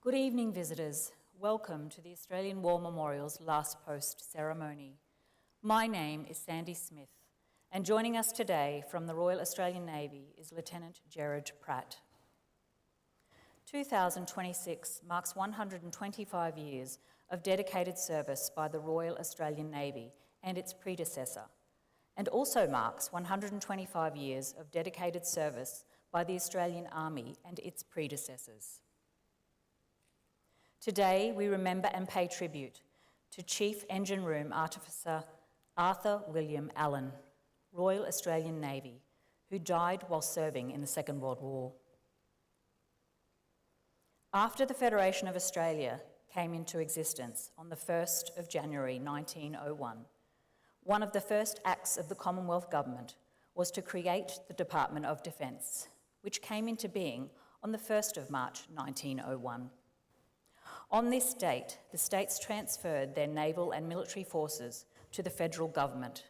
Good evening, visitors. Welcome to the Australian War Memorial's Last Post ceremony. My name is Sandy Smith, and joining us today from the Royal Australian Navy is Lieutenant Gerard Pratt. 2026 marks 125 years of dedicated service by the Royal Australian Navy and its predecessor, and also marks 125 years of dedicated service by the Australian Army and its predecessors. Today, we remember and pay tribute to Chief Engine Room Artificer Arthur William Allen, Royal Australian Navy, who died while serving in the Second World War. After the Federation of Australia came into existence on the 1st of January 1901, one of the first acts of the Commonwealth Government was to create the Department of Defence, which came into being on the 1st of March 1901. On this date, the states transferred their naval and military forces to the federal government.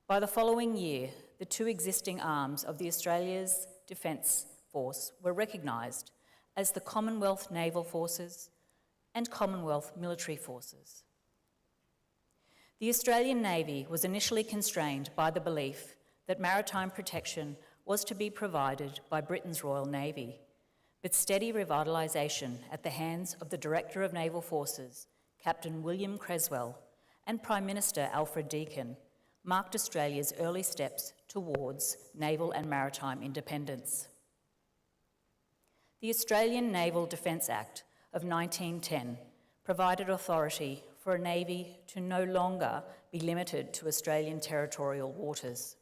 By the following year, the two existing arms of the Australia's Defence Force were recognised as the Commonwealth Naval Forces and Commonwealth Military Forces. The Australian Navy was initially constrained by the belief that maritime protection was to be provided by Britain's Royal Navy, but steady revitalisation at the hands of the Director of Naval Forces, Captain William Creswell, and Prime Minister Alfred Deakin marked Australia's early steps towards naval and maritime independence. The Australian Naval Defence Act of 1910 provided authority for a navy to no longer be limited to Australian territorial waters.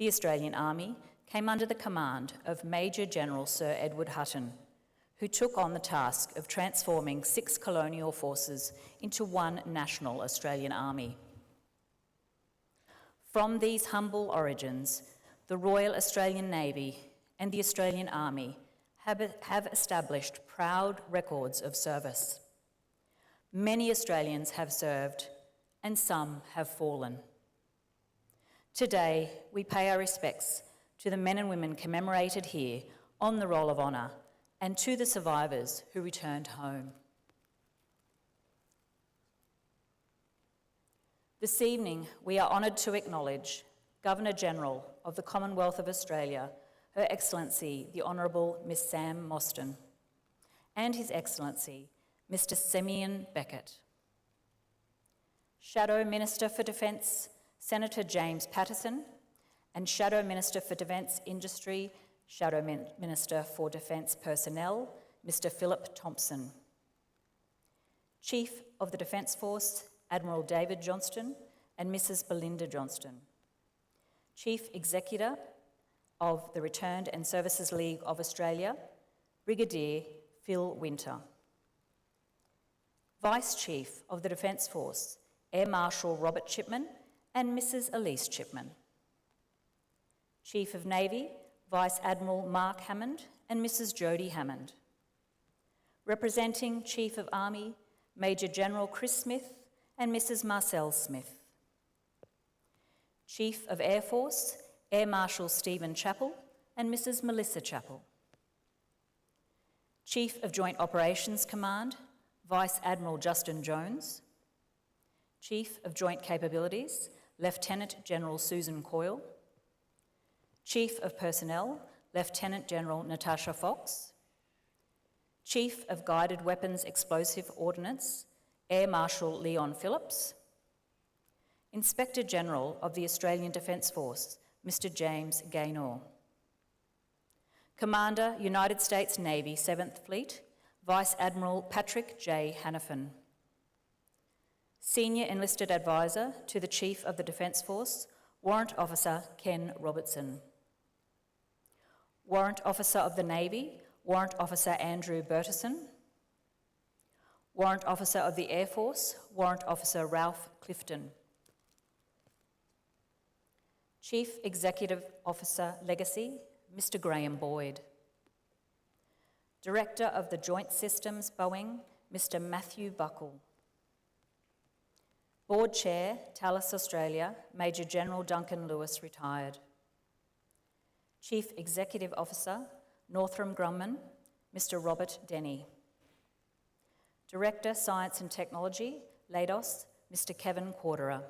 The Australian Army came under the command of Major General Sir Edward Hutton, who took on the task of transforming 6 colonial forces into one national Australian Army. From these humble origins, the Royal Australian Navy and the Australian Army have established proud records of service. Many Australians have served, and some have fallen. Today, we pay our respects to the men and women commemorated here on the Roll of Honour, and to the survivors who returned home. This evening, we are honoured to acknowledge Governor-General of the Commonwealth of Australia, Her Excellency the Honourable Miss Sam Mostyn, and His Excellency Mr Simeon Beckett. Shadow Minister for Defence, Senator James Patterson, and Shadow Minister for Defence Industry, Shadow Minister for Defence Personnel, Mr Philip Thompson. Chief of the Defence Force, Admiral David Johnston and Mrs Belinda Johnston. Chief Executive of the Returned and Services League of Australia, Brigadier Phil Winter. Vice Chief of the Defence Force, Air Marshal Robert Chipman and Mrs Elise Chipman. Chief of Navy, Vice Admiral Mark Hammond and Mrs Jodie Hammond. Representing Chief of Army, Major General Chris Smith and Mrs Marcel Smith. Chief of Air Force, Air Marshal Stephen Chappell and Mrs Melissa Chappell. Chief of Joint Operations Command, Vice Admiral Justin Jones. Chief of Joint Capabilities, Lieutenant General Susan Coyle. Chief of Personnel, Lieutenant General Natasha Fox. Chief of Guided Weapons Explosive Ordnance, Air Marshal Leon Phillips. Inspector General of the Australian Defence Force, Mr James Gaynor. Commander, United States Navy 7th Fleet, Vice Admiral Patrick J. Hannafin. Senior Enlisted Advisor to the Chief of the Defence Force, Warrant Officer Ken Robertson. Warrant Officer of the Navy, Warrant Officer Andrew Burtison. Warrant Officer of the Air Force, Warrant Officer Ralph Clifton. Chief Executive Officer Legacy, Mr Graham Boyd. Director of the Joint Systems, Boeing, Mr Matthew Buckle. Board Chair, Thales Australia, Major General Duncan Lewis, retired. Chief Executive Officer, Northrop Grumman, Mr. Robert Denny. Director, Science and Technology, Leidos, Mr. Kevin Corderer.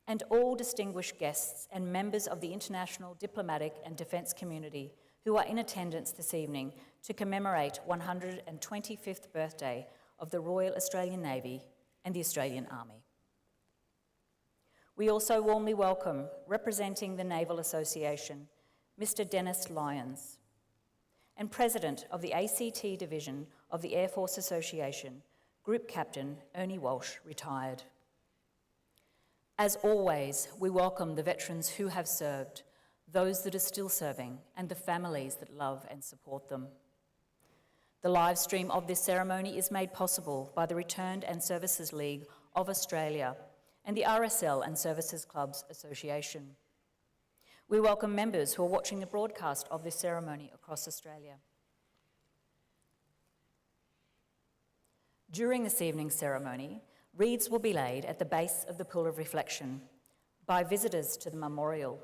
And all distinguished guests and members of the international diplomatic and defence community who are in attendance this evening to commemorate 125th birthday of the Royal Australian Navy and the Australian Army. We also warmly welcome, representing the Naval Association, Mr. Dennis Lyons, and President of the ACT Division of the Air Force Association, Group Captain Ernie Walsh, retired. As always, we welcome the veterans who have served, those that are still serving, and the families that love and support them. The live stream of this ceremony is made possible by the Returned and Services League of Australia and the RSL and Services Clubs Association. We welcome members who are watching the broadcast of this ceremony across Australia. During this evening's ceremony, wreaths will be laid at the base of the Pool of Reflection by visitors to the memorial.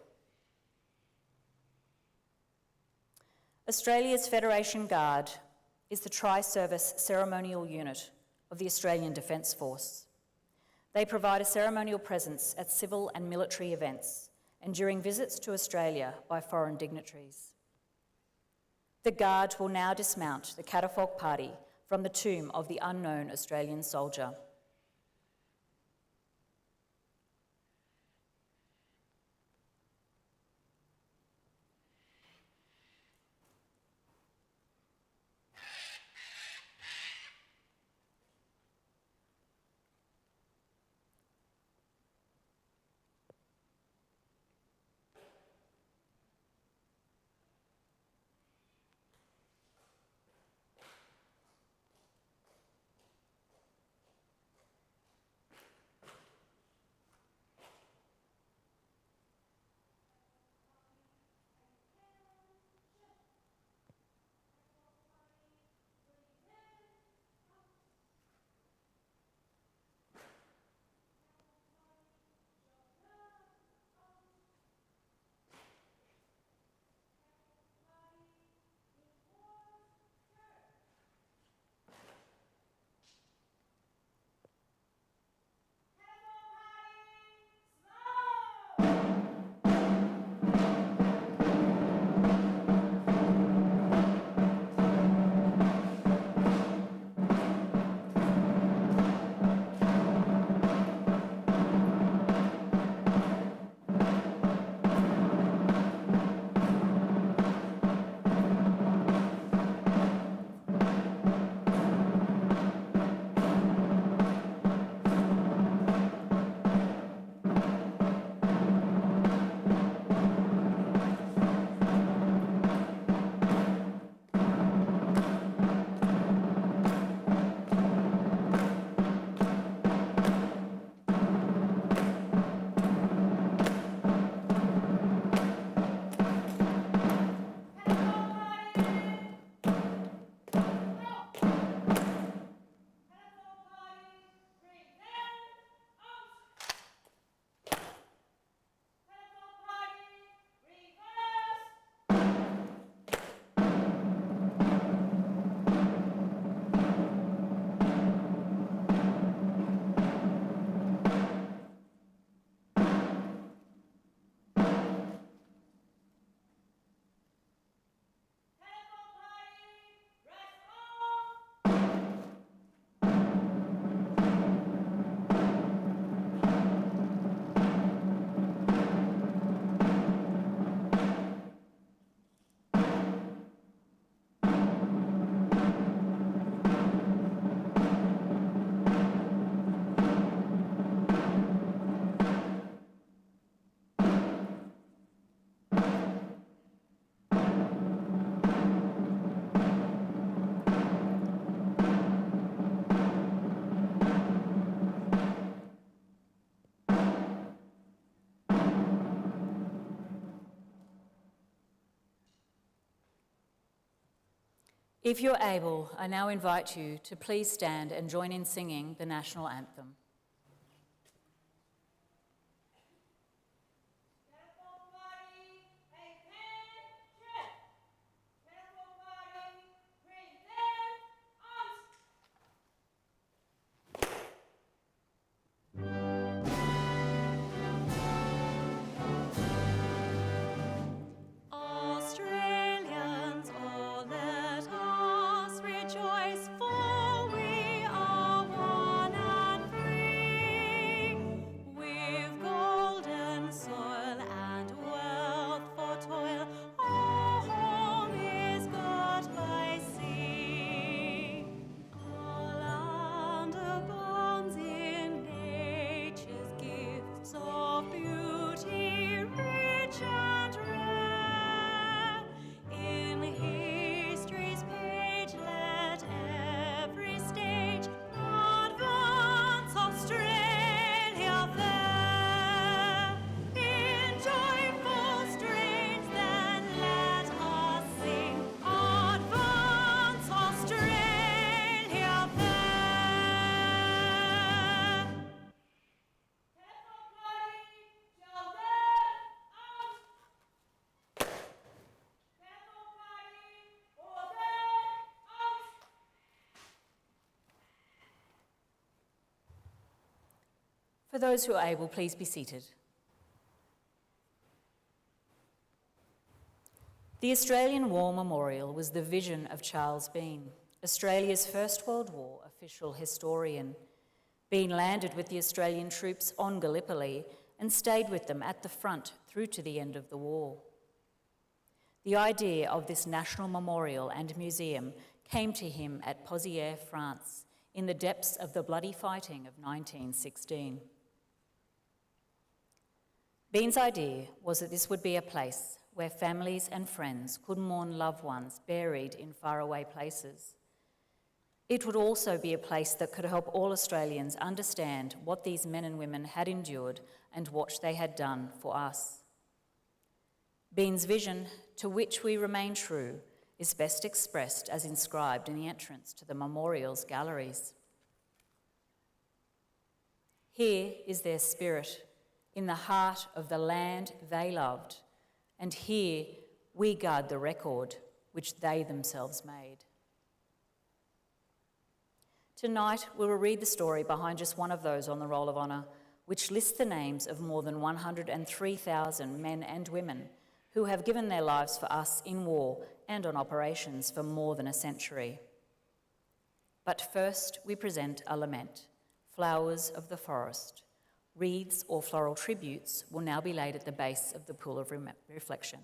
Australia's Federation Guard is the tri-service ceremonial unit of the Australian Defence Force. They provide a ceremonial presence at civil and military events and during visits to Australia by foreign dignitaries. The Guard will now dismount the catafalque party from the tomb of the unknown Australian soldier. If you're able, I now invite you to please stand and join in singing the national anthem. Catapult party, attention! Catapult party, For those who are able, please be seated. The Australian War Memorial was the vision of Charles Bean, Australia's First World War official historian. Bean landed with the Australian troops on Gallipoli and stayed with them at the front through to the end of the war. The idea of this national memorial and museum came to him at Pozières, France, in the depths of the bloody fighting of 1916. Bean's idea was that this would be a place where families and friends could mourn loved ones buried in faraway places. It would also be a place that could help all Australians understand what these men and women had endured and what they had done for us. Bean's vision, to which we remain true, is best expressed as inscribed in the entrance to the memorial's galleries. Here is their spirit, in the heart of the land they loved, and here we guard the record which they themselves made. Tonight, we will read the story behind just one of those on the Roll of Honour, which lists the names of more than 103,000 men and women who have given their lives for us in war and on operations for more than a century. But first, we present a lament, Flowers of the Forest. Wreaths or floral tributes will now be laid at the base of the pool of reflection.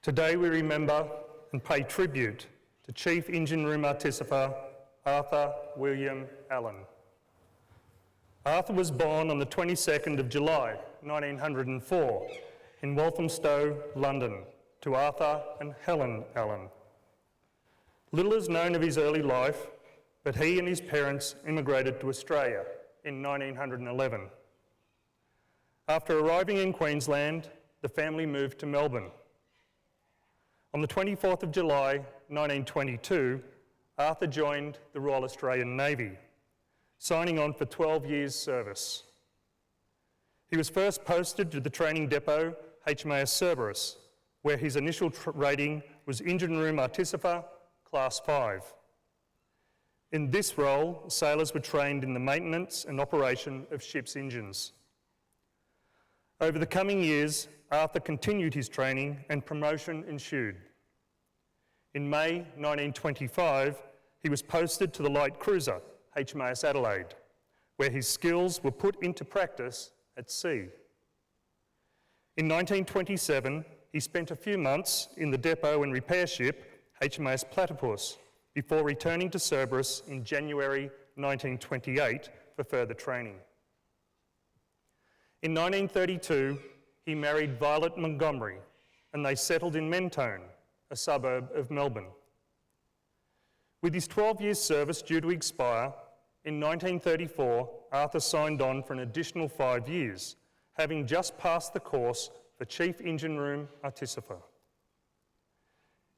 Today we remember and pay tribute to Chief Engine Room Artificer Arthur William Allen. Arthur was born on the 22nd of July 1904 in Walthamstow, London, to Arthur and Helen Allen. Little is known of his early life, but he and his parents immigrated to Australia in 1911. After arriving in Queensland, the family moved to Melbourne. On the 24th of July 1922, Arthur joined the Royal Australian Navy, signing on for 12 years' service. He was first posted to the training depot HMAS Cerberus, where his initial rating was Engine Room Artificer, Class 5. In this role, sailors were trained in the maintenance and operation of ships' engines. Over the coming years, Arthur continued his training and promotion ensued. In May 1925, he was posted to the light cruiser HMAS Adelaide, where his skills were put into practice at sea. In 1927, he spent a few months in the depot and repair ship HMAS Platypus before returning to Cerberus in January 1928 for further training. In 1932, he married Violet Montgomery and they settled in Mentone, a suburb of Melbourne. With his 12 years service due to expire, in 1934, Arthur signed on for an additional 5 years, having just passed the course for Chief Engine Room Artificer.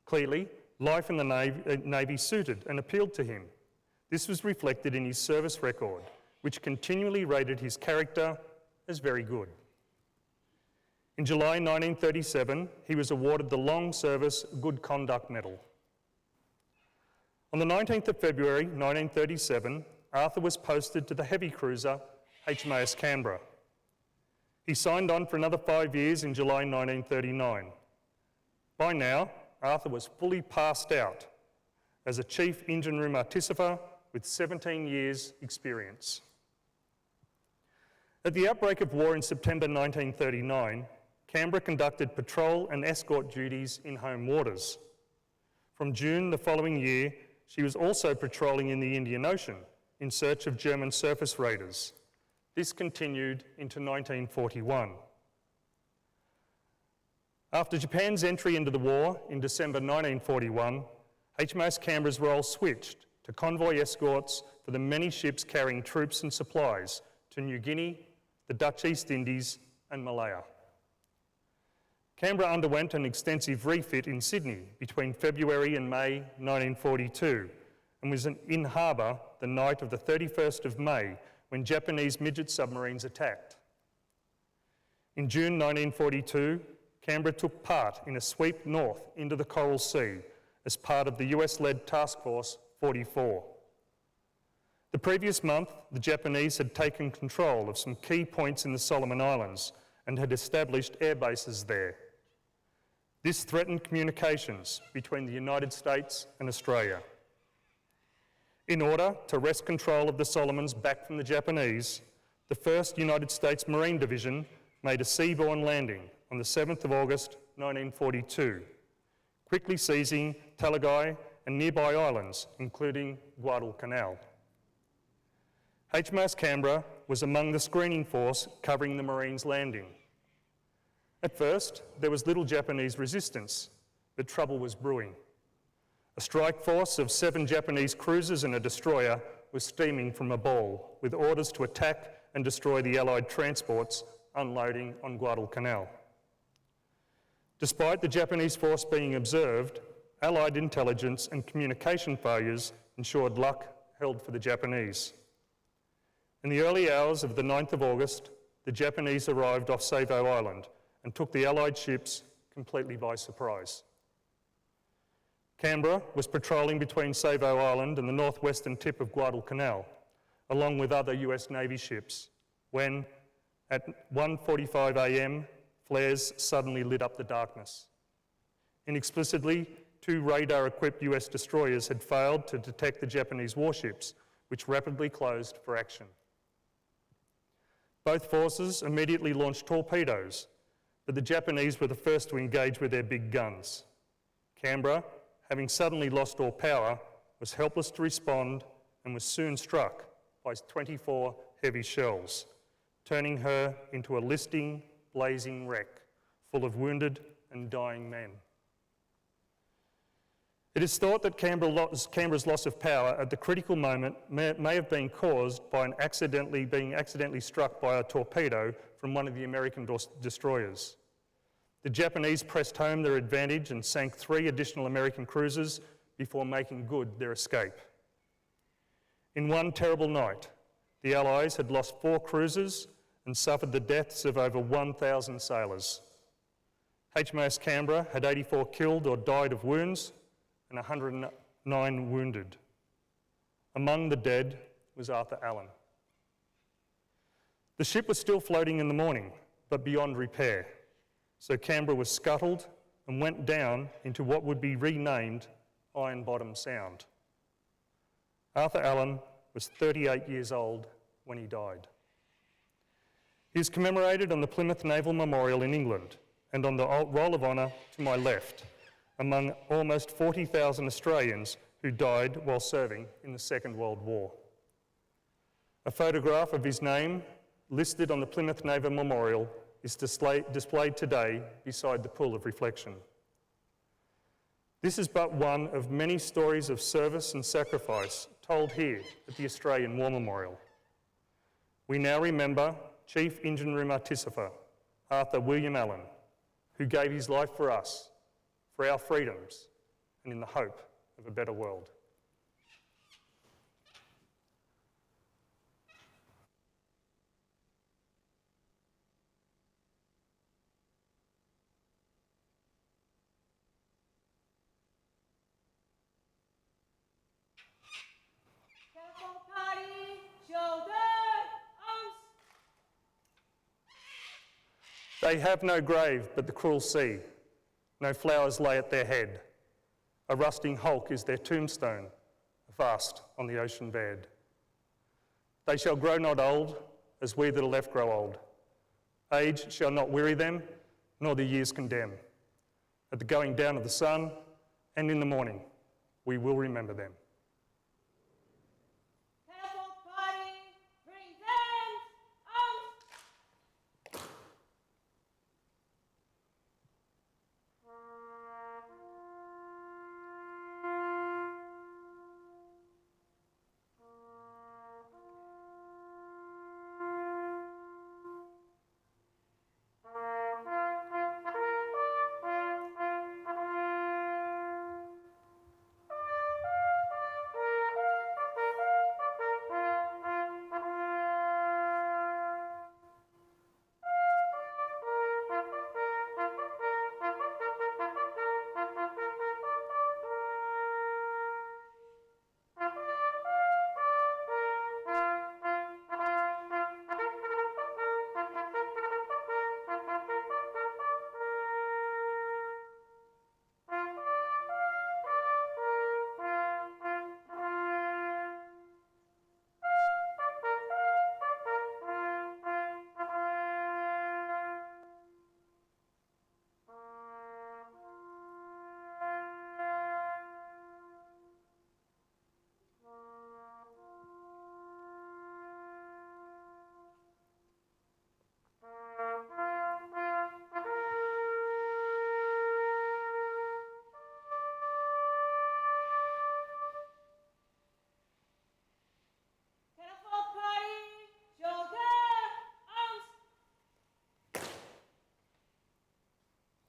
Clearly, life in the Navy suited and appealed to him. This was reflected in his service record, which continually rated his character as very good. In July 1937, he was awarded the Long Service Good Conduct Medal. On the 19th of February 1937, Arthur was posted to the heavy cruiser HMAS Canberra. He signed on for another 5 years in July 1939. By now, Arthur was fully passed out as a Chief Engine Room Artificer with 17 years' experience. At the outbreak of war in September 1939, Canberra conducted patrol and escort duties in home waters. From June the following year, she was also patrolling in the Indian Ocean in search of German surface raiders. This continued into 1941. After Japan's entry into the war in December 1941, HMAS Canberra's role switched to convoy escorts for the many ships carrying troops and supplies to New Guinea, the Dutch East Indies and Malaya. Canberra underwent an extensive refit in Sydney between February and May 1942 and was in harbour the night of the 31st of May when Japanese midget submarines attacked. In June 1942, Canberra took part in a sweep north into the Coral Sea as part of the US-led Task Force 44. The previous month, the Japanese had taken control of some key points in the Solomon Islands and had established air bases there. This threatened communications between the United States and Australia. In order to wrest control of the Solomons back from the Japanese, the 1st United States Marine Division made a seaborne landing on the 7th of August 1942, quickly seizing Talagai and nearby islands, including Guadalcanal. HMAS Canberra was among the screening force covering the Marines' landing. At first, there was little Japanese resistance, but trouble was brewing. A strike force of 7 Japanese cruisers and a destroyer was steaming from a ball, with orders to attack and destroy the Allied transports unloading on Guadalcanal. Despite the Japanese force being observed, Allied intelligence and communication failures ensured luck held for the Japanese. In the early hours of the 9th of August, the Japanese arrived off Savo Island and took the Allied ships completely by surprise. Canberra was patrolling between Savo Island and the northwestern tip of Guadalcanal, along with other US Navy ships, when, at 1:45 a.m, flares suddenly lit up the darkness. Inexplicably, 2 radar-equipped US destroyers had failed to detect the Japanese warships, which rapidly closed for action. Both forces immediately launched torpedoes, but the Japanese were the first to engage with their big guns. Canberra, having suddenly lost all power, was helpless to respond and was soon struck by 24 heavy shells, turning her into a listing, blazing wreck full of wounded and dying men. It is thought that Canberra's loss of power at the critical moment may have been caused by being accidentally struck by a torpedo from one of the American destroyers. The Japanese pressed home their advantage and sank 3 additional American cruisers before making good their escape. In one terrible night, the Allies had lost 4 cruisers and suffered the deaths of over 1,000 sailors. HMAS Canberra had 84 killed or died of wounds and 109 wounded. Among the dead was Arthur Allen. The ship was still floating in the morning, but beyond repair, so Canberra was scuttled and went down into what would be renamed Iron Bottom Sound. Arthur Allen was 38 years old when he died. He is commemorated on the Plymouth Naval Memorial in England and on the Roll of Honour to my left, among almost 40,000 Australians who died while serving in the Second World War. A photograph of his name, listed on the Plymouth Naval Memorial, is displayed today beside the pool of reflection. This is but one of many stories of service and sacrifice told here at the Australian War Memorial. We now remember Chief Engine Room Artificer, Arthur William Allen, who gave his life for us, for our freedoms, and in the hope of a better world. They have no grave but the cruel sea, no flowers lay at their head. A rusting hulk is their tombstone, vast on the ocean bed. They shall grow not old, as we that are left grow old. Age shall not weary them, nor the years condemn. At the going down of the sun, and in the morning, we will remember them.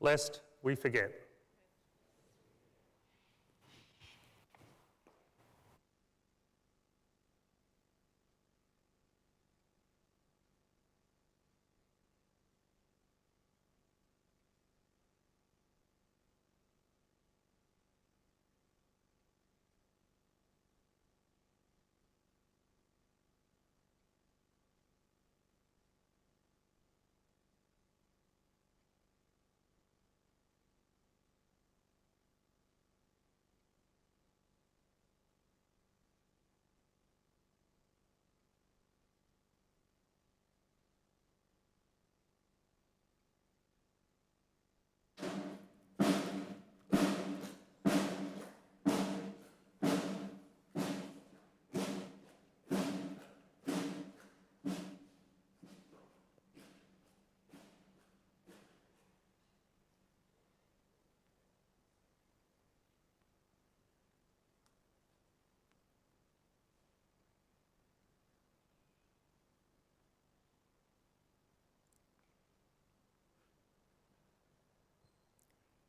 Lest we forget.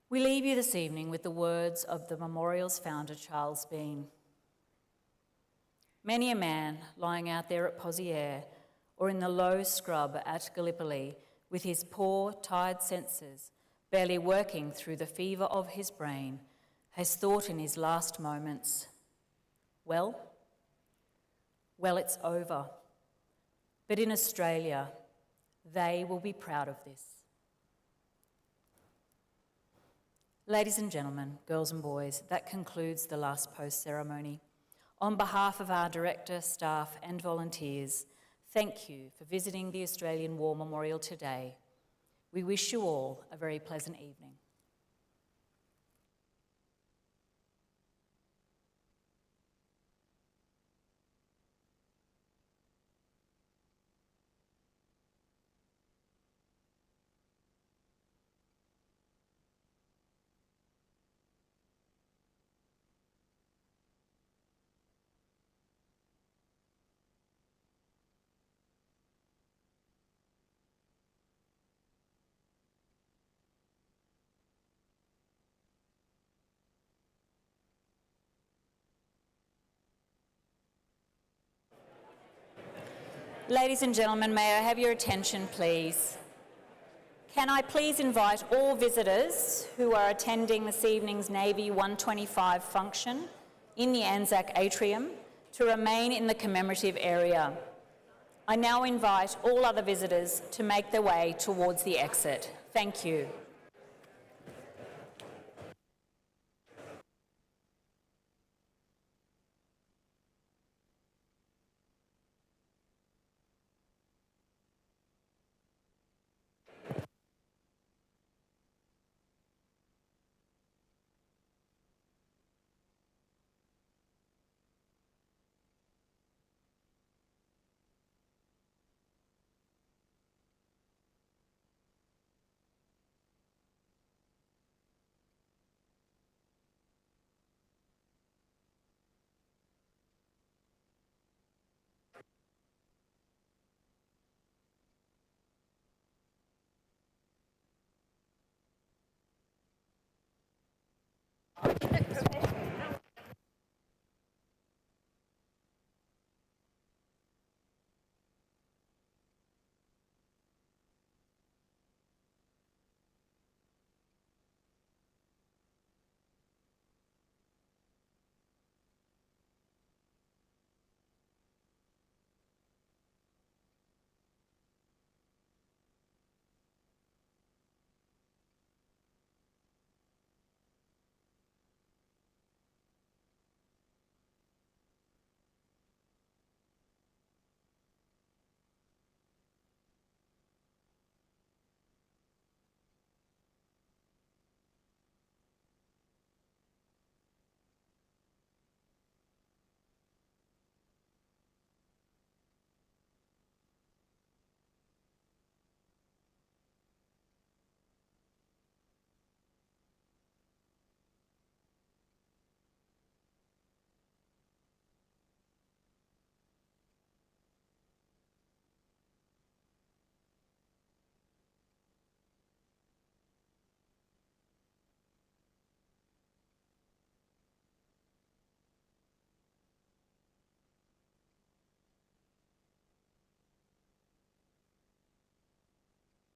We leave you this evening with the words of the memorial's founder, Charles Bean. Many a man lying out there at Pozières or in the low scrub at Gallipoli with his poor, tired senses barely working through the fever of his brain has thought in his last moments, well, it's over. But in Australia, they will be proud of this. Ladies and gentlemen, girls and boys, that concludes the last post ceremony. On behalf of our director, staff and volunteers, thank you for visiting the Australian War Memorial today. We wish you all a very pleasant evening. Ladies and gentlemen, may I have your attention, please? Can I please invite all visitors who are attending this evening's Navy 125 function in the Anzac Atrium to remain in the commemorative area. I now invite all other visitors to make their way towards the exit. Thank you.